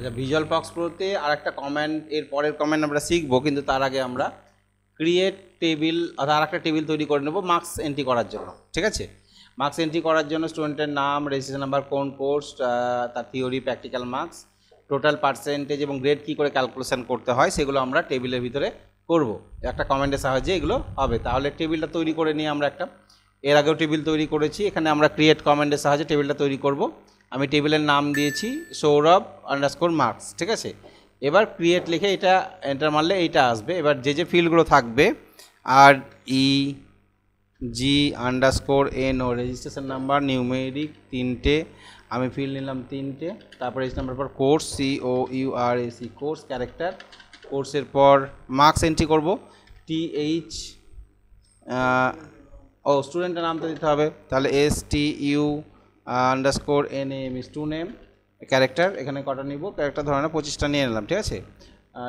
আচ্ছা, visual Fox প্রোতে আর একটা comment, এর পরের কমেন্ট আমরা শিখবো, কিন্তু তার আগে আমরা ক্রিয়েট টেবিল অর্থাৎ আর একটা টেবিল তৈরি করে নেবো মার্কস এন্ট্রি করার জন্য। ঠিক আছে, মার্কস এন্ট্রি করার জন্য স্টুডেন্টের নাম, রেজিস্ট্রেশন নাম্বার, কোন কোর্স, তার theory, practical marks, total percentage এবং গ্রেড কী করে ক্যালকুলেশন করতে হয় সেগুলো আমরা টেবিলের ভিতরে করব। একটা কমেন্টের সাহায্যে এগুলো হবে। তাহলে টেবিলটা তৈরি করে নিয়ে আমরা একটা, এর আগেও টেবিল তৈরি করেছি, এখানে আমরা ক্রিয়েট কমেন্টের সাহায্যে টেবিলটা তৈরি করব। আমি টেবিলের নাম দিয়েছি সৌরভ আন্ডারস্কোর মার্কস। ঠিক আছে, এবার ক্রিয়েট লিখে এটা এন্টার মারলে এইটা আসবে। এবার যে যে ফিল্ডগুলো থাকবে, আর E G underscore N O, registration number, numeric 3টে, আমি ফিল্ড নিলাম 3টে, তারপর রেজিস্ট্রেশন নাম্বার পর কোর্স, COURAC কোর্স, ক্যারেক্টার, কোর্সের পর মার্কস এন্ট্রি করব, TH স্টুডেন্টের নামটা দিতে হবে, তাহলে STU underscore NAM to name, character এখানে কটা নিব, ক্যারেক্টার ধরে না 25টা নিয়ে নিলাম। ঠিক আছে,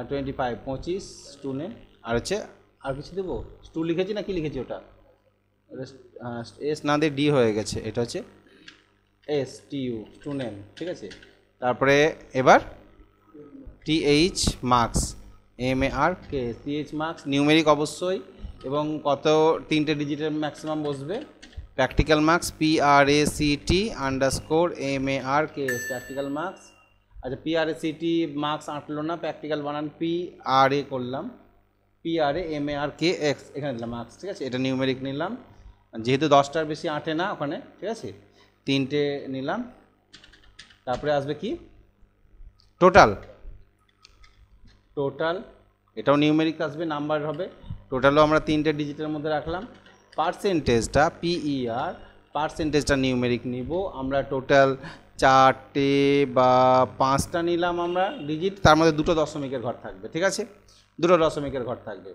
25 টু নেম, আর হচ্ছে আর কিছু দেবো, টু লিখেছি না কি লিখেছি ওটা, এস না দিয়ে ডি হয়ে গেছে, এটা হচ্ছে STU টু নেম। ঠিক আছে, তারপরে এবার TH marks, MARK, TH marks, numeric অবশ্যই, এবং কত 3টে ডিজিটের ম্যাক্সিমাম বসবে, practical marks, PRACT underscore MARK, practical marks. আচ্ছা, PRACT মার্কস আঁটলো না, প্র্যাকটিক্যাল বানান PRA করলাম, PRAMARKX এখানে দিলাম মার্কস। ঠিক আছে, এটা নিউমেরিক নিলাম, যেহেতু 10টার বেশি আঁটে না ওখানে। ঠিক আছে, 3টে নিলাম, তারপরে আসবে কি টোটাল, এটাও নিউমেরিক আসবে, নাম্বার হবে, টোটালও আমরা 3টে ডিজিটের মধ্যে রাখলাম। পার্সেন্টেজটা পার্সেন্টেজটা নিউমেরিক নিব আমরা, টোটাল 4টে বা 5টা নিলাম আমরা ডিজিট, তার মধ্যে 2টো দশমিকের ঘর থাকবে। ঠিক আছে, 2টো দশমিকের ঘর থাকবে।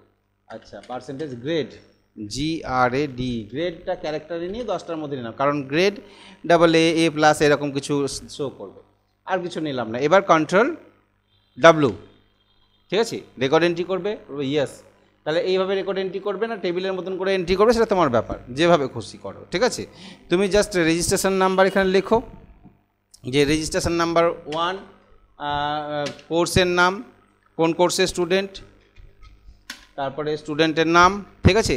আচ্ছা, পার্সেন্টেজ গ্রেড, GRAD, গ্রেডটা ক্যারেক্টারে নিয়ে 10টার মধ্যে নিলাম, কারণ গ্রেড AA+, এরকম কিছু শো করবে, আর কিছু নিলাম না। এবার কন্ট্রোল W, ঠিক আছে, রেকর্ড এন্ট্রি করবে, ইয়েস। তাহলে এইভাবে রেকর্ড এন্ট্রি করবে না, টেবিলের মতন করে এন্ট্রি করবে, সেটা তোমার ব্যাপার, যেভাবে খুশি করো। ঠিক আছে, তুমি জাস্ট রেজিস্ট্রেশন নাম্বার এখানে লেখো, যে রেজিস্ট্রেশন নাম্বার 1, কোর্সের নাম, কোন কোর্সের স্টুডেন্ট, তারপরে স্টুডেন্টের নাম। ঠিক আছে,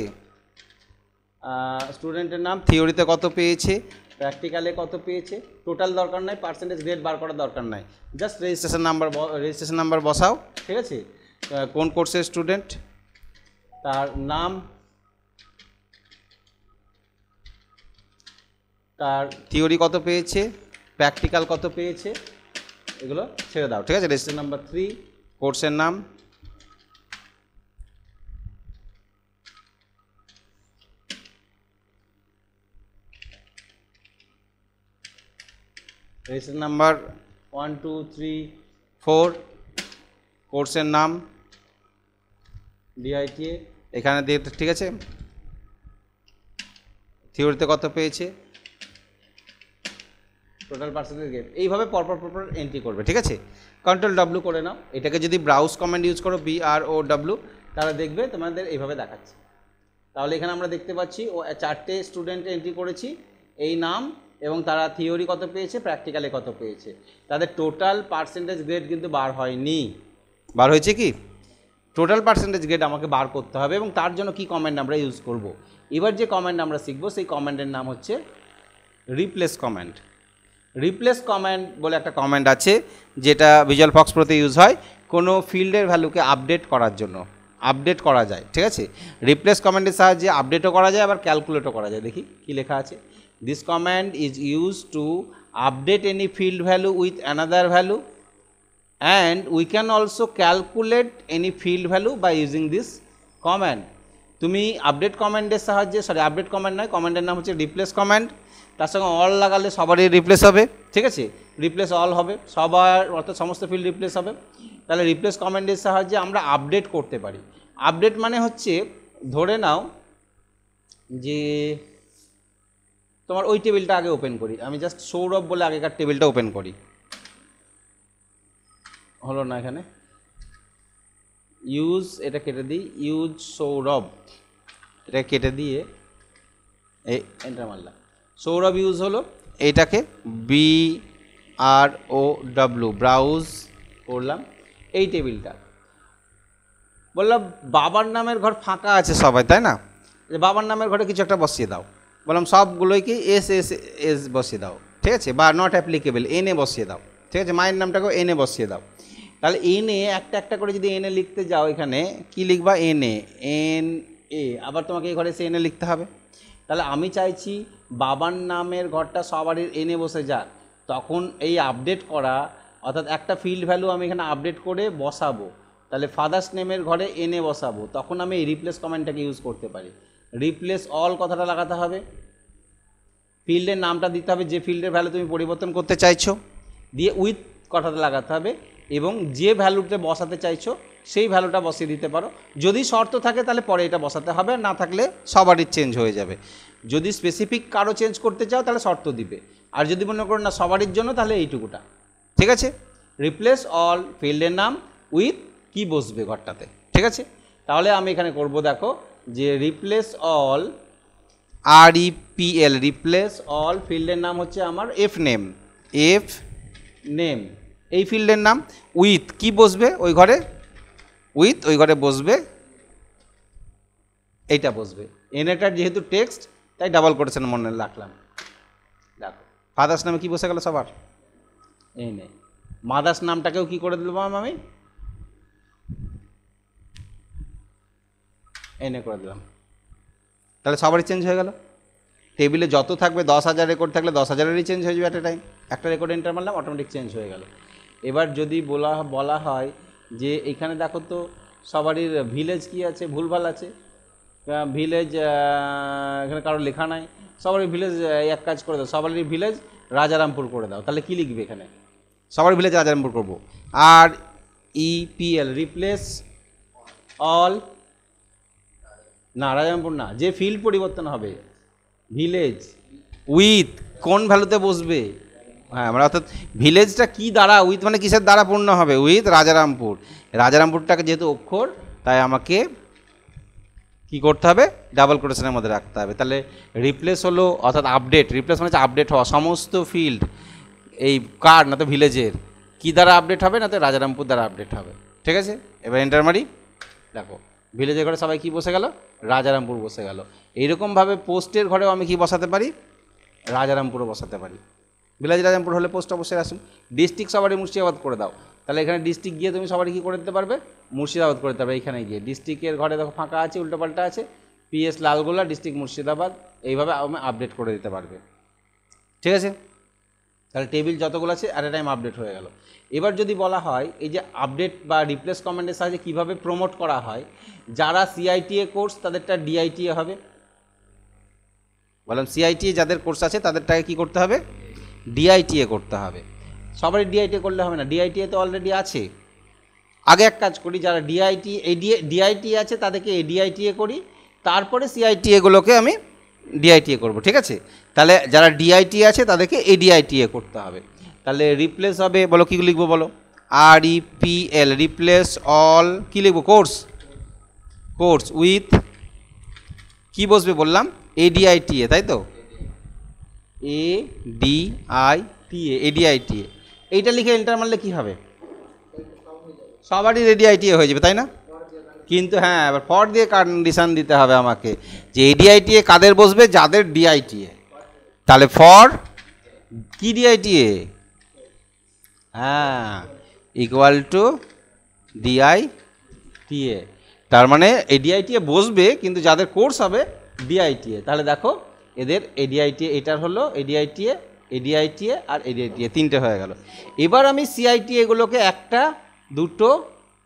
স্টুডেন্টের নাম, থিওরিতে কত পেয়েছে, প্র্যাকটিক্যালে কত পেয়েছে, টোটাল দরকার নাই, পার্সেন্টেজ গ্রেড বার করার দরকার নাই, জাস্ট রেজিস্ট্রেশন নাম্বার বসাও। ঠিক আছে, কোন কোর্সের স্টুডেন্ট, তার নাম, তার থিওরি কত পেয়েছে, প্র্যাকটিক্যাল কত পেয়েছে, এগুলো ছেড়ে দাও। ঠিক আছে, রেজিস্ট্রেশন নাম্বার 3, কোর্সের নাম, রেজিস্ট্রেশন নাম্বার 1 2 3 4, কোর্সের নাম DITA এখানে দিয়ে। ঠিক আছে, থিওরিতে কত পেয়েছে, টোটাল পার্সেন্টেজ গ্রেড, এইভাবে পরপর এন্ট্রি করবে। ঠিক আছে, কন্ট্রোল W করে নাও। এটাকে যদি ব্রাউজ কমান্ড ইউজ করো, BROW, তাহলে দেখবে তোমাদের এইভাবে দেখাচ্ছে। তাহলে এখানে আমরা দেখতে পাচ্ছি 4টে স্টুডেন্ট এন্ট্রি করেছি, এই নাম, এবং তারা থিওরি কত পেয়েছে, প্র্যাকটিক্যালে কত পেয়েছে, তাদের টোটাল পার্সেন্টেজ গ্রেড কিন্তু বার হয়নি। বার হয়েছে কি, টোটাল পার্সেন্টেজ গ্রেড আমাকে বার করতে হবে, এবং তার জন্য কি কমেন্ট আমরা ইউজ করব। এবার যে কমেন্ট আমরা শিখব, সেই কমেন্টের নাম হচ্ছে রিপ্লেস কমেন্ট। রিপ্লেস কমেন্ট বলে একটা কমেন্ট আছে, যেটা ভিজুয়াল ফক্স প্রোতে ইউজ হয় কোনো ফিল্ডের ভ্যালুকে আপডেট করার জন্য, আপডেট করা যায়। ঠিক আছে, রিপ্লেস কমেন্টের সাহায্যে আপডেটও করা যায়, আবার ক্যালকুলেটও করা যায়। দেখি কি লেখা আছে, this comment is use to update any field value with another value, and we can also calculate any field value by using this comment. তুমি আপডেট কমেন্টের সাহায্যে, আপডেট কমেন্ট নয়, কমেন্টের নাম হচ্ছে রিপ্লেস কমেন্ট, তার সঙ্গে অল লাগালে সবারই রিপ্লেস হবে। ঠিক আছে, রিপ্লেস অল হবে, সবার অর্থাৎ সমস্ত ফিল্ড রিপ্লেস হবে। তাহলে রিপ্লেস কমেন্টের সাহায্যে আমরা আপডেট করতে পারি। আপডেট মানে হচ্ছে, ধরে নাও যে তোমার ওই টেবিলটা আগে ওপেন করি, আমি জাস্ট সৌরভ বলে আগেকার টেবিলটা ওপেন করি, হলো না, এখানে ইউজ, এটা কেটে দিই, ইউজ সৌরভ, এটা কেটে দিয়ে এই এন্টার মারলাম, সৌরভ ইউজ হলো। এইটাকে BROW, ব্রাউজ করলাম এই টেবিলটা, বললাম বাবার নামের ঘর ফাঁকা আছে সবাই, তাই না, যে বাবার নামের ঘরে কিছু একটা বসিয়ে দাও, বললাম সবগুলোই কি এস এস এস বসিয়ে দাও, ঠিক আছে, বা নট অ্যাপ্লিকেবল এনে বসিয়ে দাও, ঠিক আছে, মায়ের নামটাকেও এনে বসিয়ে দাও। তাহলে এনে একটা একটা করে যদি এনে লিখতে যাও, এখানে কি লিখবা, এনে এন এ, আবার তোমাকে এই ঘরে সে এনে লিখতে হবে। তাহলে আমি চাইছি বাবার নামের ঘরটা সবারই এনে বসে যাক, তখন এই আপডেট করা, অর্থাৎ একটা ফিল্ড ভ্যালু আমি এখানে আপডেট করে বসাবো, তাহলে ফাদার্স নেমের ঘরে এনে বসাবো, তখন আমি এই রিপ্লেস কমেন্টটাকে ইউজ করতে পারি। রিপ্লেস অল কথাটা লাগাতে হবে, ফিল্ডের নামটা দিতে হবে যে ফিল্ডের ভ্যালু তুমি পরিবর্তন করতে চাইছো, দিয়ে উইথ কথাটা লাগাতে হবে, এবং যে ভ্যালুতে বসাতে চাইছো সেই ভ্যালুটা বসিয়ে দিতে পারো। যদি শর্ত থাকে তাহলে পরে এটা বসাতে হবে, না থাকলে সবারই চেঞ্জ হয়ে যাবে। যদি স্পেসিফিক কারো চেঞ্জ করতে চাও তাহলে শর্ত দিবে, আর যদি মনে করো না সবারই জন্য তাহলে এইটুকুটা, ঠিক আছে। রিপ্লেস অল ফিল্ডের নাম উইথ কি বসবে ঘরটাতে, ঠিক আছে। তাহলে আমি এখানে করব, দেখো যে replace all REPL, replace all ফিল্ডের নাম হচ্ছে আমার এফ নেম, এফ নেম এই ফিল্ডের নাম, উইথ কি বসবে ওই ঘরে, উইথ ওই ঘরে বসবে এইটা বসবে, এনেটার যেহেতু টেক্সট তাই ডাবল কোটেশন মনে রাখলাম। দেখো ফাদার্স নামে কি বসে গেল সবার, এনে, মাদার্স নামটাকেও কি করে দিলাম আমি, এনে করে দিলাম, তাহলে সবারই চেঞ্জ হয়ে গেল। টেবিলে যত থাকবে 10,000 রেকর্ড থাকলে 10,000-এরই চেঞ্জ হয়ে যাবে অ্যাট এ টাইম, একটা রেকর্ড এন্টার মারলাম অটোমেটিক চেঞ্জ হয়ে গেল। এবার যদি বলা হয় যে এখানে দেখো তো সবারই ভিলেজ কি আছে, ভুলভাল আছে, ভিলেজ এখানে কারো লেখা নাই, সবারই ভিলেজ এক কাজ করে দাও, সবারই ভিলেজ রাজারামপুর করে দাও, তাহলে কী লিখবে এখানে, সবারই ভিলেজ রাজারামপুর করবো। REPL রিপ্লেস অল, না রাজারামপুর না, যে ফিল্ড পরিবর্তন হবে, ভিলেজ উইথ কোন ভ্যালুতে বসবে, হ্যাঁ মানে অর্থাৎ ভিলেজটা কি দ্বারা, উইথ মানে কিসের দ্বারা পূর্ণ হবে, উইথ রাজারামপুর, রাজারামপুরটাকে যেহেতু অক্ষর তাই আমাকে কি করতে হবে, ডাবল কোটেশনের মধ্যে রাখতে হবে। তাহলে রিপ্লেস হলো অর্থাৎ আপডেট, রিপ্লেস মানে হচ্ছে আপডেট হওয়া, সমস্ত ফিল্ড এই কার না তো ভিলেজের কী দ্বারা আপডেট হবে, না তো রাজারামপুর দ্বারা আপডেট হবে, ঠিক আছে। এবার এন্টার মারি, দেখো ভিলেজের ঘরে সবাই কি বসে গেল, রাজারামপুর বসে গেল। এইরকমভাবে পোস্টের ঘরেও আমি কি বসাতে পারি, রাজারামপুরও বসাতে পারি। ভিলেজ রাজারামপুর হলে পোস্ট অবশ্যই আসুন। ডিস্ট্রিক্ট সবারই মুর্শিদাবাদ করে দাও, তাহলে এখানে ডিস্ট্রিক্ট গিয়ে তুমি সবারই কী করে দিতে পারবে, মুর্শিদাবাদ করে দিতে পারবে। এইখানে গিয়ে ডিস্ট্রিক্টের ঘরে দেখো ফাঁকা আছে, উল্টোপাল্টা আছে, PS লালগোলা ডিস্ট্রিক্ট মুর্শিদাবাদ, এইভাবে আমি আপডেট করে দিতে পারবে, ঠিক আছে। তাহলে টেবিল যতগুলো আছে অ্যাট এ টাইম আপডেট হয়ে গেল। এবার যদি বলা হয় এই যে আপডেট বা রিপ্লেস কমেন্টের সাহায্যে কীভাবে প্রমোট করা হয়, যারা CITA কোর্স তাদেরটা DITA হবে, বললাম CITA যাদের কোর্স আছে তাদেরটাকে কী করতে হবে, DITA করতে হবে। সবারই DITA করলে হবে না, DITA তো অলরেডি আছে। আগে এক কাজ করি, যারা DITA আছে তাদেরকে DITA করি, তারপরে CITA-গুলোকে আমি DITA করব, ঠিক আছে। তাহলে যারা DITA আছে তাদেরকে DITA করতে হবে। তাহলে রিপ্লেস হবে, বলো কী লিখবো বলো, REPL রিপ্লেস অল, কী লিখবো, কোর্স, কোর্স উইথ কী বসবে বললাম, ADITA, তাই তো, ADITA এইটা লিখে এন্টার মারলে কী হবে, সবারই DITA হয়ে যাবে, তাই না। কিন্তু হ্যাঁ এবার ফর দিয়ে কন্ডিশন দিতে হবে আমাকে, যে DITA কাদের বসবে, যাদের DITA, তাহলে ফর কি DITA, হ্যাঁ ইকুয়াল টু DITA, তার মানে DITA বসবে কিন্তু যাদের কোর্স হবে DITA। তাহলে দেখো এদের DITA, এটার হলো DITA আর DITA তিনটে হয়ে গেল। এবার আমি CITA-গুলোকে একটা দুটো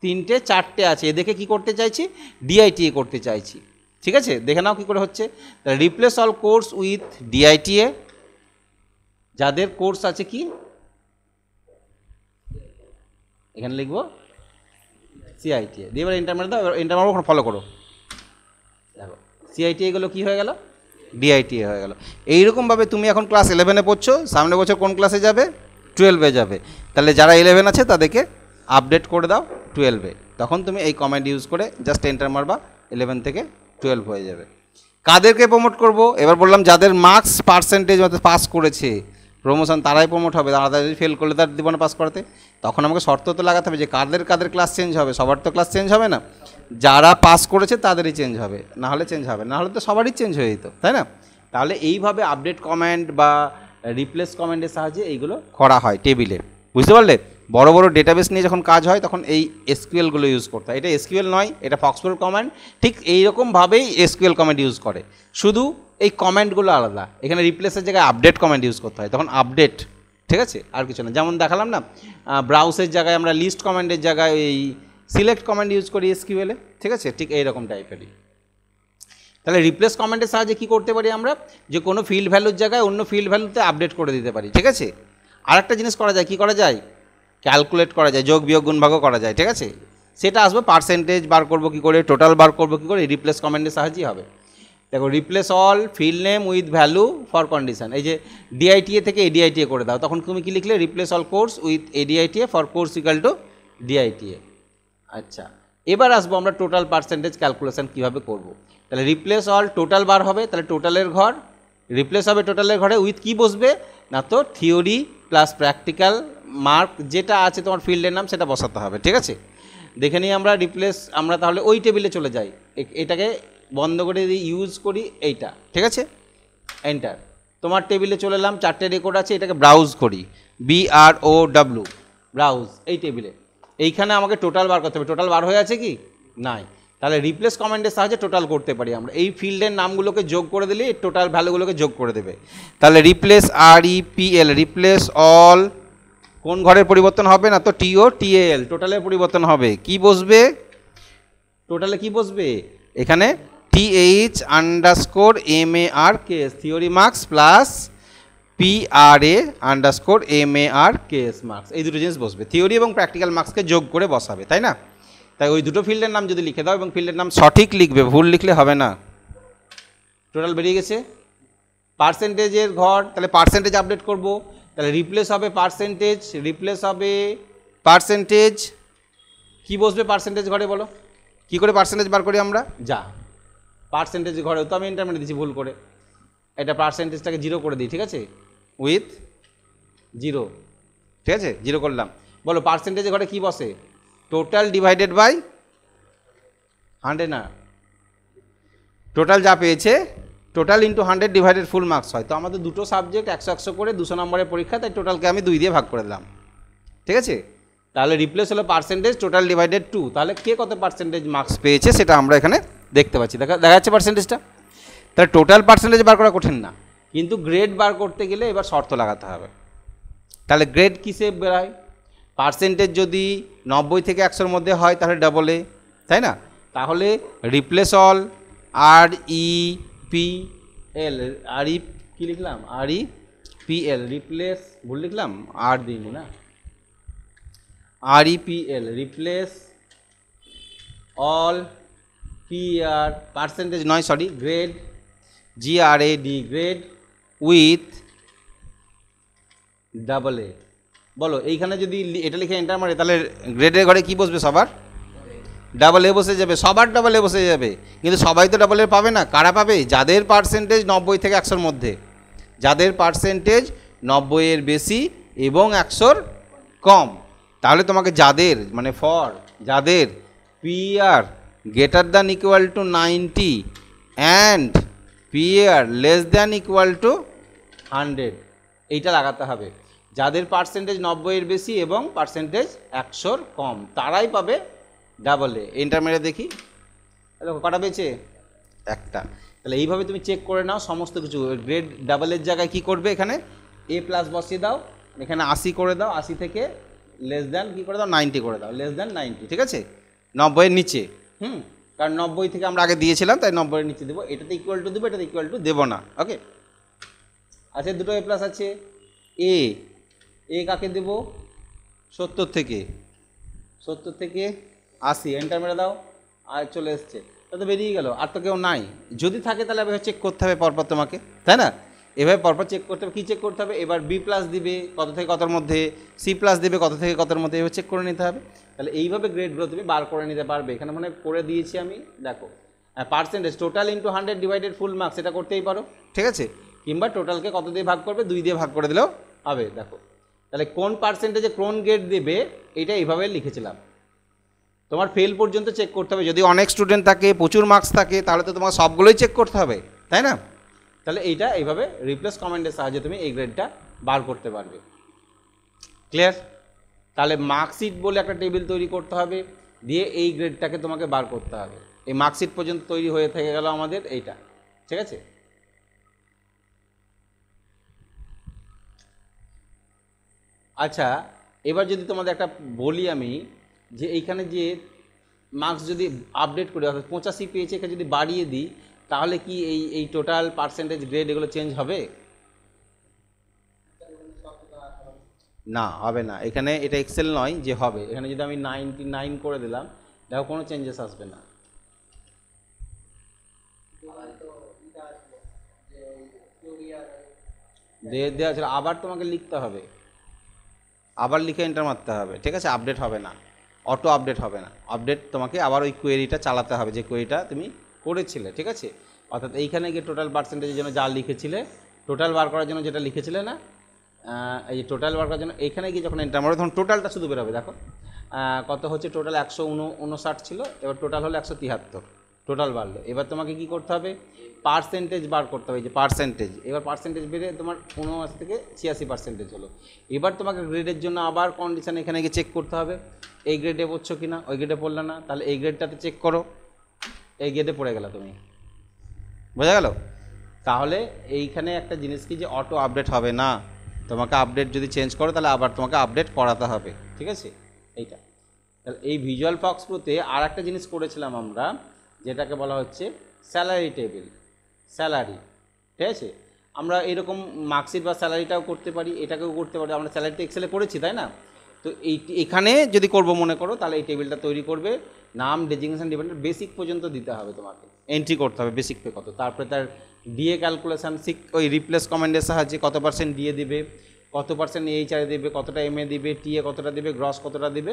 তিনটে চারটে আছে, এদেরকে কী করতে চাইছি, DITA করতে চাইছি, ঠিক আছে। দেখে নাও কী করে হচ্ছে, তাহলে replace all course with DITA, যাদের কোর্স আছে কি, এখানে লিখবো CITA দিয়ে এবার এন্টার মারে দাও, এন্টার মারবো, ওখানে ফলো করো, দেখো CITA-গুলো কী হয়ে গেল, DITA হয়ে গেল। এইরকমভাবে তুমি এখন ক্লাস 11-এ পড়ছো, সামনের বছর কোন ক্লাসে যাবে, 12-এ যাবে, তাহলে যারা 11 আছে তাদেরকে আপডেট করে দাও 12-এ, তখন তুমি এই কমেন্ট ইউজ করে জাস্ট এন্টার মারবা, 11 থেকে 12 হয়ে যাবে। কাদেরকে প্রমোট করব, এবার বললাম যাদের মার্কস পার্সেন্টেজ মতো পাস করেছে প্রমোশন তারাই প্রমোট হবে, তারা যদি ফেল করলে তার দিব না পাস করাতে। তখন আমাকে শর্ত তো লাগাতে হবে যে কাদের ক্লাস চেঞ্জ হবে, সবার তো ক্লাস চেঞ্জ হবে না, যারা পাস করেছে তাদেরই চেঞ্জ হবে, না হলে চেঞ্জ হবে, না হলে তো সবারই চেঞ্জ হয়ে যেত, তাই না? তাহলে এইভাবে আপডেট কমেন্ট বা রিপ্লেস কমেন্টের সাহায্যে এইগুলো করা হয় টেবিলে, বুঝতে পারলে? বড় বড় ডেটাবেস নিয়ে যখন কাজ হয় তখন এই এসকিউএলগুলো ইউজ করতে হয়। এটা এসকিউএল নয়, এটা ফক্সপোল কমান্ড, ঠিক এইরকমভাবেই এসকিউএল কমেন্ট ইউজ করে, শুধু এই কমেন্টগুলো আলাদা। এখানে রিপ্লেসের জায়গায় আপডেট কমেন্ট ইউজ করতে হয়, তখন আপডেট, ঠিক আছে, আর কিছু না। যেমন দেখালাম না, ব্রাউসের জায়গায় আমরা লিস্ট কমেন্টের জায়গায় এই সিলেক্ট কমেন্ট ইউজ করি এসকিউএলে, ঠিক আছে, ঠিক এইরকম টাইপেরই। তাহলে রিপ্লেস কমেন্টের সাহায্যে কী করতে পারি আমরা, যে কোনো ফিল্ড ভ্যালুর জায়গায় অন্য ফিল্ড ভ্যালুতে আপডেট করে দিতে পারি, ঠিক আছে। আর একটা জিনিস করা যায়, কী করা যায়, ক্যালকুলেট করা যায়, যোগ বিয়োগ গুণ ভাগও করা যায়, ঠিক আছে। সেটা আসবে পার্সেন্টেজ বার করবো কী করে, টোটাল বার করবো কী করে, রিপ্লেস কমেন্টের সাহায্যেই হবে। দেখো, replace all field name with value for condition, এই যে ডিআইটিএ থেকে এডিআইটিএ করে দাও, তখন তুমি কি লিখলে, replace all course with ADITA for course equal to DITA. আচ্ছা, এবার আসবো আমরা টোটাল পার্সেন্টেজ ক্যালকুলেশন কীভাবে করব। তাহলে রিপ্লেস অল টোটাল বার হবে, তাহলে টোটালের ঘর রিপ্লেস হবে, টোটালের ঘরে উইথ কী বসবে না, তো থিওরি প্লাস প্র্যাকটিক্যাল মার্ক যেটা আছে তোমার ফিল্ডের নাম সেটা বসাতে হবে, ঠিক আছে। দেখে নিই আমরা রিপ্লেস, আমরা তাহলে ওই টেবিলে চলে যাই, এটাকে বন্ধ করে দিয়ে ইউজ করি এইটা, ঠিক আছে, এন্টার। তোমার টেবিলে চলে এলাম, 4টে রেকর্ড আছে, এটাকে ব্রাউজ করি, BROW ব্রাউজ, এই টেবিলে এইখানে আমাকে টোটাল বার করতে হবে। টোটাল বার হয়ে আছে কি নাই, তাহলে রিপ্লেস কমেন্টের সাহায্যে টোটাল করতে পারি আমরা। এই ফিল্ডের নামগুলোকে যোগ করে দিলে টোটাল ভ্যালুগুলোকে যোগ করে দেবে। তাহলে রিপ্লেস REPL, রিপ্লেস অল কোন ঘরের পরিবর্তন হবে না, তো TOTAL টোটালের পরিবর্তন হবে, কি বসবে টোটালে, কি বসবে এখানে, TH_MARKS theory marks plus PRA_MARKS marks, এই দুটো জিনিস বসবে, থিওরি এবং প্র্যাকটিক্যাল মার্কসকে যোগ করে বসাবে, তাই না? তাই ওই দুটো ফিল্ডের নাম যদি লিখে দাও এবং ফিল্ডের নাম সঠিক লিখবে, ভুল লিখলে হবে না। টোটাল বেরিয়ে গেছে। পার্সেন্টেজের ঘর, তাহলে পার্সেন্টেজ আপডেট করব, তাহলে রিপ্লেস হবে পার্সেন্টেজ, রিপ্লেস হবে পার্সেন্টেজ, কী বসবে পার্সেন্টেজ ঘরে বলো, কী করে পার্সেন্টেজ বার করি আমরা, যা পার্সেন্টেজ ঘরেও তো আমি ইন্টারমিডিয়েট দিচ্ছি ভুল করে, এটা পার্সেন্টেজটাকে 0 করে দিই, ঠিক আছে, উইথ 0, ঠিক আছে, 0 করলাম। বলো পার্সেন্টেজ ঘরে কী বসে, টোটাল ডিভাইডেড বাই 100, না টোটাল যা পেয়েছে total into 100 divided full marks হয়। তো আমাদের দুটো সাবজেক্ট 100 করে 200 নম্বরের পরীক্ষা, তাই টোটালকে আমি 2 দিয়ে ভাগ করে দিলাম, ঠিক আছে। তাহলে রিপ্লেস হলো পার্সেন্টেজ, টোটাল ডিভাইডেড 2, তাহলে কে কত পার্সেন্টেজ মার্কস পেয়েছে সেটা আমরা এখানে দেখতে পাচ্ছি, দেখা যাচ্ছে পার্সেন্টেজটা। তাহলে টোটাল পার্সেন্টেজ বার করা কঠিন না, কিন্তু গ্রেড বার করতে গেলে এবার শর্ত লাগাতে হবে। তাহলে গ্রেড কিসে বেরোয়, পার্সেন্টেজ যদি 90 থেকে 100-র মধ্যে হয় তাহলে ডবল এ, তাই না? তাহলে রিপ্লেস অল REPL, কী লিখলাম, REPL রিপ্লেস, ভুল লিখলাম, আর দিইনি না, REPL replace all PR percentage নয়, sorry, grade GRAD grade with double A. বলো এইখানে যদি এটা লিখে এন্টার মারে তাহলে গ্রেডের ঘরে কি বসবে, সবার ডাবল এ বসে যাবে, সবার ডাবল এ বসে যাবে, কিন্তু সবাই তো ডাবল এ পাবে না। কারা পাবে, যাদের পার্সেন্টেজ 90 থেকে 100-র মধ্যে, যাদের পার্সেন্টেজ 90-এর বেশি এবং 100-র কম। তাহলে তোমাকে যাদের মানে যাদের PR greater than equal to 90 and PR less than equal to 100 এইটা লাগাতে হবে। যাদের পার্সেন্টেজ 90-এর বেশি এবং পার্সেন্টেজ 100-র কম তারাই পাবে ডাবল এ। এন্টার মেরে দেখি, দেখো কটা পেয়েছে, একটা। তাহলে এইভাবে তুমি চেক করে নাও সমস্ত কিছু। গ্রেড ডাবলের জায়গায় কি করবে, এখানে A+ বসিয়ে দাও, এখানে 80 করে দাও, 80 থেকে লেস দ্যান কী করে দাও, 90 করে দাও, লেস দ্যান 90, ঠিক আছে, 90-এর নিচে, কারণ 90 থেকে আমরা আগে দিয়েছিলাম তাই 90-এর নিচে দেবো। এটাতে ইকুয়াল টু দেবো, এটাতে ইকুয়াল টু দেবো না, ওকে। আচ্ছা, দুটো A+ আছে, এ কাকে দেবো, 70 থেকে 80, এন্টার মেরে দাও, আর চলে এসছে, তা তো বেরিয়ে গেল, আর তো কেউ নাই। যদি থাকে তাহলে এভাবে চেক করতে হবে পরপর তোমাকে, তাই না? এভাবে পরপর চেক করতে হবে। কী চেক করতে হবে, এবার B+ দিবে কত থেকে কতর মধ্যে, C+ দিবে কত থেকে কতর মধ্যে, এভাবে চেক করে নিতে হবে। তাহলে এইভাবে গ্রেডগুলো তুমি বার করে নিতে পারবে। এখানে মানে করে দিয়েছি আমি, দেখো percentage total into 100 divided full marks, এটা করতেই পারো, ঠিক আছে, কিংবা টোটালকে কত দিয়ে ভাগ করবে, 2 দিয়ে ভাগ করে দিলেও হবে। দেখো তাহলে কোন পার্সেন্টেজে কোন গ্রেড দেবে এটা এইভাবে লিখেছিলাম। তোমার ফেল পর্যন্ত চেক করতে হবে, যদি অনেক স্টুডেন্ট থাকে, প্রচুর মার্কস থাকে, তাহলে তো তোমার সবগুলোই চেক করতে হবে, তাই না? তাহলে এইটা এইভাবে রিপ্লেস কমেন্টের সাহায্যে তুমি এই গ্রেডটা বার করতে পারবে। ক্লিয়ার? তাহলে মার্কশিট বলে একটা টেবিল তৈরি করতে হবে, দিয়ে এই গ্রেডটাকে তোমাকে বার করতে হবে। এই মার্কশিট পর্যন্ত তৈরি হয়ে থেকে গেল আমাদের এইটা, ঠিক আছে? আচ্ছা, এবার যদি তোমাদের একটা বলি আমি, যে এইখানে যে মার্কস যদি আপডেট করি, অর্থাৎ 85 পেয়েছে, এখানে যদি বাড়িয়ে দিই, তাহলে কি এই টোটাল পার্সেন্টেজ গ্রেড এগুলো চেঞ্জ হবে? না, হবে না। এখানে এটা এক্সেল নয় যে হবে, এখানে যদি আমি 99 করে দিলাম, দেখো কোনো চেঞ্জেস আসবে না। দেওয়া ছিল, আবার তোমাকে লিখতে হবে, আবার লিখে এন্টার মারতে হবে, ঠিক আছে? আপডেট হবে না, অটো আপডেট হবে না, আপডেট তোমাকে আবার ওই কোয়েরিটা চালাতে হবে যে কোয়েরিটা তুমি করেছিলে, ঠিক আছে? অর্থাৎ এইখানে গিয়ে টোটাল পার্সেন্টেজের জন্য যা লিখেছিলে, টোটাল বার করার জন্য যেটা লিখেছিলে না, এই টোটাল বার করার জন্য এইখানে গিয়ে যখন এন্টার মারো তখন টোটালটা শুধু বেরোবে। দেখো কত হচ্ছে, টোটাল 159 ছিল, এবার টোটাল হলো 173, টোটাল বাড়লো। এবার তোমাকে কি করতে হবে, পার্সেন্টেজ বার করতে হবে, যে পার্সেন্টেজ, এবার পার্সেন্টেজ বেড়ে তোমার 59 থেকে 86% হলো। এবার তোমাকে গ্রেডের জন্য আবার কন্ডিশন এখানে গিয়ে চেক করতে হবে, এই গ্রেডে পড়ছো কি না, ওই গ্রেডে পড়লে না, তাহলে এই গ্রেডটাতে চেক করো, এই গ্রেডে পড়ে গেল তুমি, বোঝা গেল? তাহলে এইখানে একটা জিনিস কি, যে অটো আপডেট হবে না, তোমাকে আপডেট যদি চেঞ্জ করো তাহলে আবার তোমাকে আপডেট করাতে হবে, ঠিক আছে? এইটা তাহলে এই ভিজুয়াল ফক্স প্রোতে আর একটা জিনিস করেছিলাম আমরা, যেটাকে বলা হচ্ছে স্যালারি টেবিল, স্যালারি, ঠিক আছে? আমরা এরকম মার্কশিট বা স্যালারিটাও করতে পারি, এটাকেও করতে পারি, আমরা স্যালারিটা এক্সেলে করেছি, তাই না? তো এখানে যদি করব মনে করো, তাহলে এই টেবিলটা তৈরি করবে, নাম, ডেজিগনেশন, ডিপেন্ডেন্ট, বেসিক পর্যন্ত দিতে হবে, তোমাকে এন্ট্রি করতে হবে বেসিক পে কত, তারপরে তার ডিএ ক্যালকুলেশান, ওই রিপ্লেস কমেন্টের সাহায্যে কত পার্সেন্ট ডিএ দিবে, কত পার্সেন্ট এইচআর দিবে, কতটা এমএ দিবে, টিএ কতটা দিবে, গ্রস কতটা দিবে,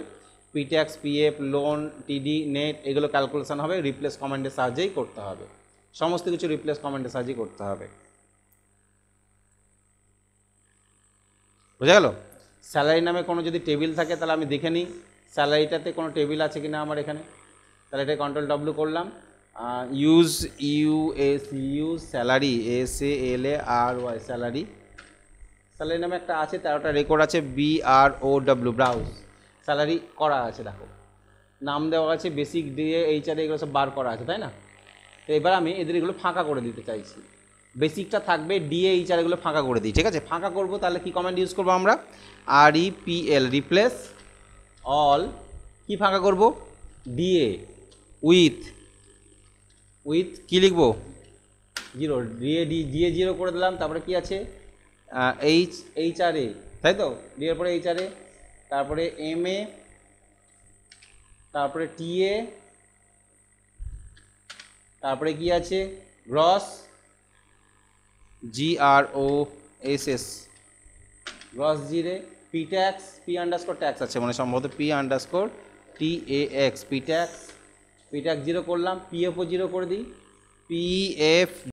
পিট্যাক্স, পিএফ, লোন, টিডি, নেট, এগুলো ক্যালকুলেশান হবে, রিপ্লেস কমেন্টের সাহায্যেই করতে হবে, সমস্ত কিছু রিপ্লেস কমেন্টের সাহায্যেই করতে হবে। বোঝা গেল? স্যালারি নামে কোনো যদি টেবিল থাকে তাহলে আমি দেখে নিই স্যালারিটাতে কোনো টেবিল আছে কি না আমার এখানে, তাহলে এটা কন্ট্রোল ডব্লিউ করলাম, use salary, SALARY, salary, salary নামে একটা আছে, 13টা রেকর্ড আছে, BROW, ব্রাউজ, স্যালারি করা আছে, দেখো নাম দেওয়া আছে, বেসিক ডিএ, এইচআর, এগুলো সব বার করা আছে, তাই না? তো এবার আমি এদের এগুলো ফাঁকা করে দিতে চাইছি, বেসিকটা থাকবে, ডিএ, এইচআর এগুলো ফাঁকা করে দিই, ঠিক আছে? ফাঁকা করব, তাহলে কি কমান্ড ইউজ করবো আমরা, REPL, রিপ্লেস অল, কি ফাঁকা করব, ডিএ উইথ কি লিখবো, 0, ডিএ 0 করে দিলাম, তারপরে কি আছে, এইচআরএ, তাই তো, ডিএর পরে এইচআরএ, তারপরে এমএ, তারপরে টিএ, তারপরে কি আছে, গ্রস, GROSS, গ্রস জিরে, পিট্যাক্স, P_ট্যাক্স আছে মানে সম্ভবত P_TAX, পিট্যাক্স 0 করলাম, পিএফও 0 করে দিই, PF